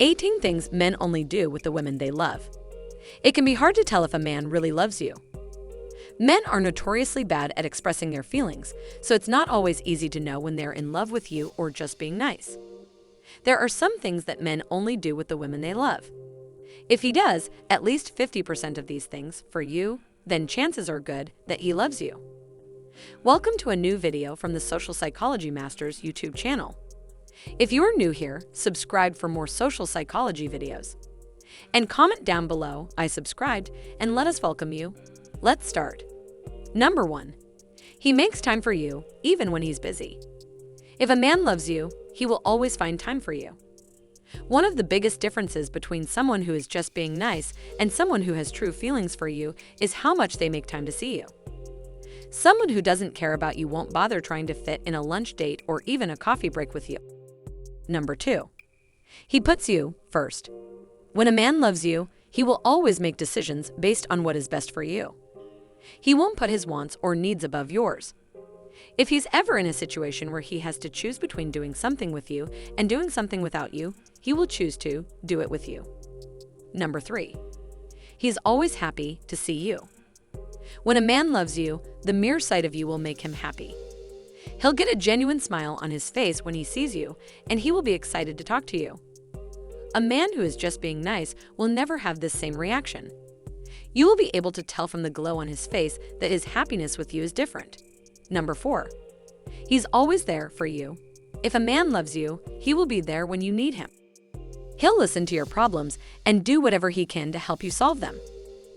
18 things men only do with the women they love. It can be hard to tell if a man really loves you. Men are notoriously bad at expressing their feelings, so it's not always easy to know when they're in love with you or just being nice. There are some things that men only do with the women they love. If he does at least 50% of these things for you, then chances are good that he loves you. Welcome to a new video from the Social Psychology Masters YouTube channel. If you are new here, subscribe for more social psychology videos. And comment down below, I subscribed, and let us welcome you. Let's start. Number 1. He makes time for you, even when he's busy. If a man loves you, he will always find time for you. One of the biggest differences between someone who is just being nice and someone who has true feelings for you is how much they make time to see you. Someone who doesn't care about you won't bother trying to fit in a lunch date or even a coffee break with you. Number 2. He puts you first. When a man loves you, he will always make decisions based on what is best for you. He won't put his wants or needs above yours. If he's ever in a situation where he has to choose between doing something with you and doing something without you, he will choose to do it with you. Number 3. He's always happy to see you. When a man loves you, the mere sight of you will make him happy. He'll get a genuine smile on his face when he sees you, and he will be excited to talk to you. A man who is just being nice will never have this same reaction. You will be able to tell from the glow on his face that his happiness with you is different. Number 4. He's always there for you. If a man loves you, he will be there when you need him. He'll listen to your problems and do whatever he can to help you solve them.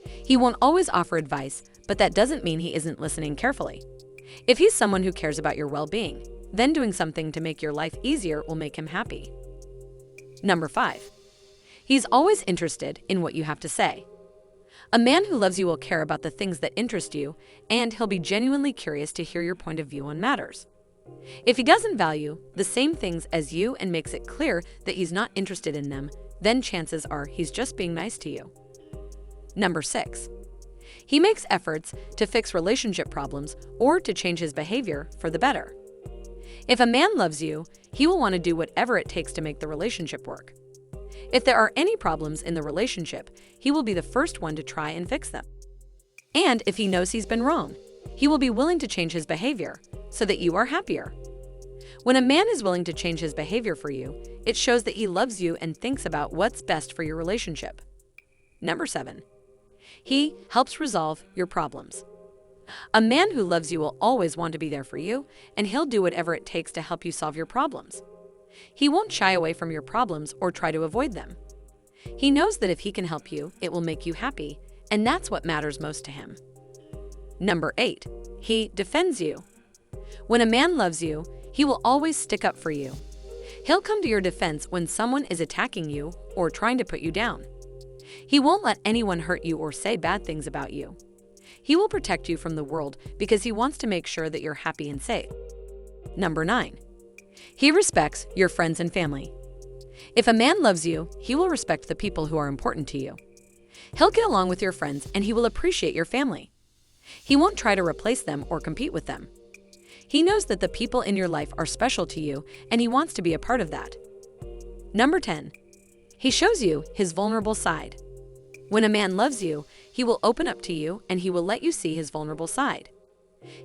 He won't always offer advice, but that doesn't mean he isn't listening carefully. If he's someone who cares about your well-being, then doing something to make your life easier will make him happy. Number 5. He's always interested in what you have to say. A man who loves you will care about the things that interest you, and he'll be genuinely curious to hear your point of view on matters. If he doesn't value the same things as you and makes it clear that he's not interested in them, then chances are he's just being nice to you. Number 6. He makes efforts to fix relationship problems or to change his behavior for the better. If a man loves you, he will want to do whatever it takes to make the relationship work. If there are any problems in the relationship, he will be the first one to try and fix them. And if he knows he's been wrong, he will be willing to change his behavior so that you are happier. When a man is willing to change his behavior for you, it shows that he loves you and thinks about what's best for your relationship. Number 7. He helps resolve your problems. A man who loves you will always want to be there for you, and he'll do whatever it takes to help you solve your problems. He won't shy away from your problems or try to avoid them. He knows that if he can help you, it will make you happy, and that's what matters most to him. Number 8. He defends you. When a man loves you, he will always stick up for you. He'll come to your defense when someone is attacking you or trying to put you down. He won't let anyone hurt you or say bad things about you. He will protect you from the world because he wants to make sure that you're happy and safe. Number 9. He respects your friends and family. If a man loves you, he will respect the people who are important to you. He'll get along with your friends and he will appreciate your family. He won't try to replace them or compete with them. He knows that the people in your life are special to you and he wants to be a part of that. Number 10. He shows you his vulnerable side. When a man loves you, he will open up to you and he will let you see his vulnerable side.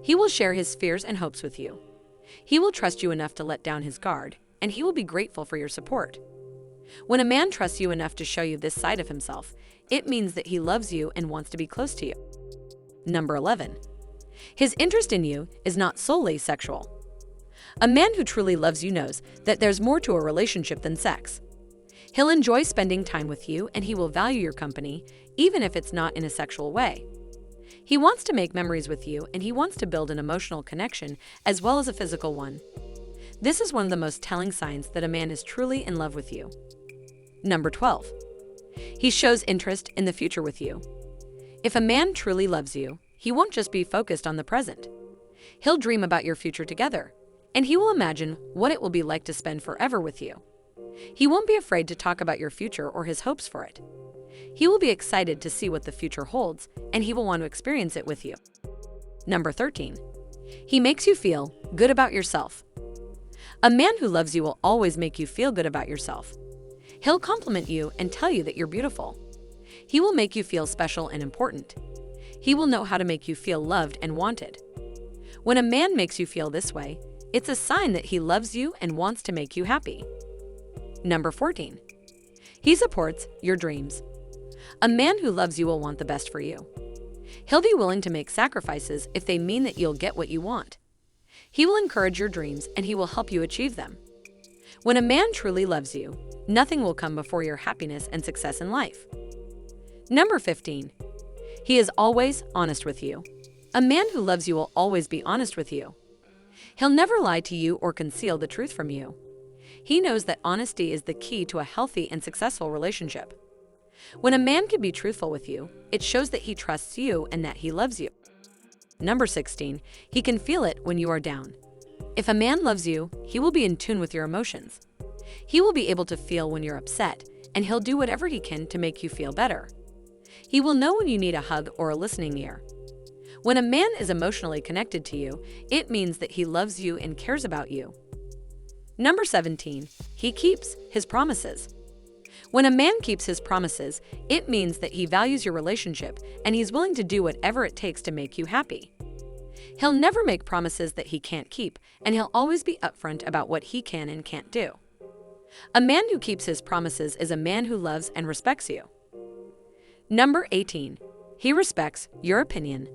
He will share his fears and hopes with you. He will trust you enough to let down his guard, and he will be grateful for your support. When a man trusts you enough to show you this side of himself, it means that he loves you and wants to be close to you. Number 11. His interest in you is not solely sexual. A man who truly loves you knows that there's more to a relationship than sex. He'll enjoy spending time with you and he will value your company, even if it's not in a sexual way. He wants to make memories with you and he wants to build an emotional connection as well as a physical one. This is one of the most telling signs that a man is truly in love with you. Number 12. He shows interest in the future with you. If a man truly loves you, he won't just be focused on the present. He'll dream about your future together, and he will imagine what it will be like to spend forever with you. He won't be afraid to talk about your future or his hopes for it. He will be excited to see what the future holds, and he will want to experience it with you. Number 13. He makes you feel good about yourself. A man who loves you will always make you feel good about yourself. He'll compliment you and tell you that you're beautiful. He will make you feel special and important. He will know how to make you feel loved and wanted. When a man makes you feel this way, it's a sign that he loves you and wants to make you happy. Number 14. He supports your dreams. A man who loves you will want the best for you. He'll be willing to make sacrifices if they mean that you'll get what you want. He will encourage your dreams and he will help you achieve them. When a man truly loves you, nothing will come before your happiness and success in life. Number 15. He is always honest with you. A man who loves you will always be honest with you. He'll never lie to you or conceal the truth from you. He knows that honesty is the key to a healthy and successful relationship. When a man can be truthful with you, it shows that he trusts you and that he loves you. Number 16. He can feel it when you are down. If a man loves you, he will be in tune with your emotions. He will be able to feel when you're upset, and he'll do whatever he can to make you feel better. He will know when you need a hug or a listening ear. When a man is emotionally connected to you, it means that he loves you and cares about you. Number 17. He keeps his promises. When a man keeps his promises, it means that he values your relationship and he's willing to do whatever it takes to make you happy. He'll never make promises that he can't keep, and he'll always be upfront about what he can and can't do. A man who keeps his promises is a man who loves and respects you. Number 18. He respects your opinion.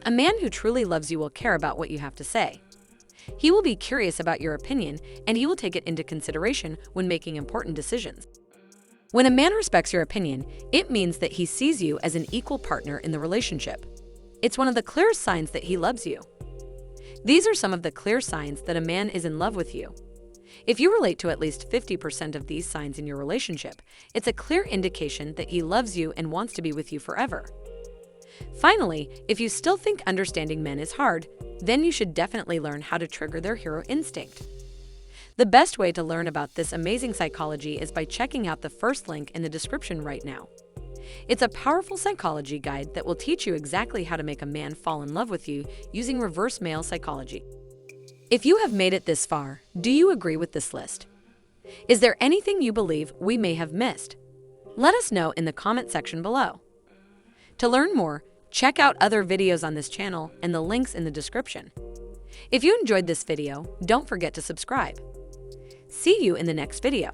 A man who truly loves you will care about what you have to say. He will be curious about your opinion, and he will take it into consideration when making important decisions. When a man respects your opinion, it means that he sees you as an equal partner in the relationship. It's one of the clearest signs that he loves you. These are some of the clear signs that a man is in love with you. If you relate to at least 50% of these signs in your relationship, it's a clear indication that he loves you and wants to be with you forever. Finally, if you still think understanding men is hard, then you should definitely learn how to trigger their hero instinct. The best way to learn about this amazing psychology is by checking out the first link in the description right now. It's a powerful psychology guide that will teach you exactly how to make a man fall in love with you using reverse male psychology. If you have made it this far, do you agree with this list? Is there anything you believe we may have missed? Let us know in the comment section below. To learn more, check out other videos on this channel and the links in the description. If you enjoyed this video, don't forget to subscribe. See you in the next video.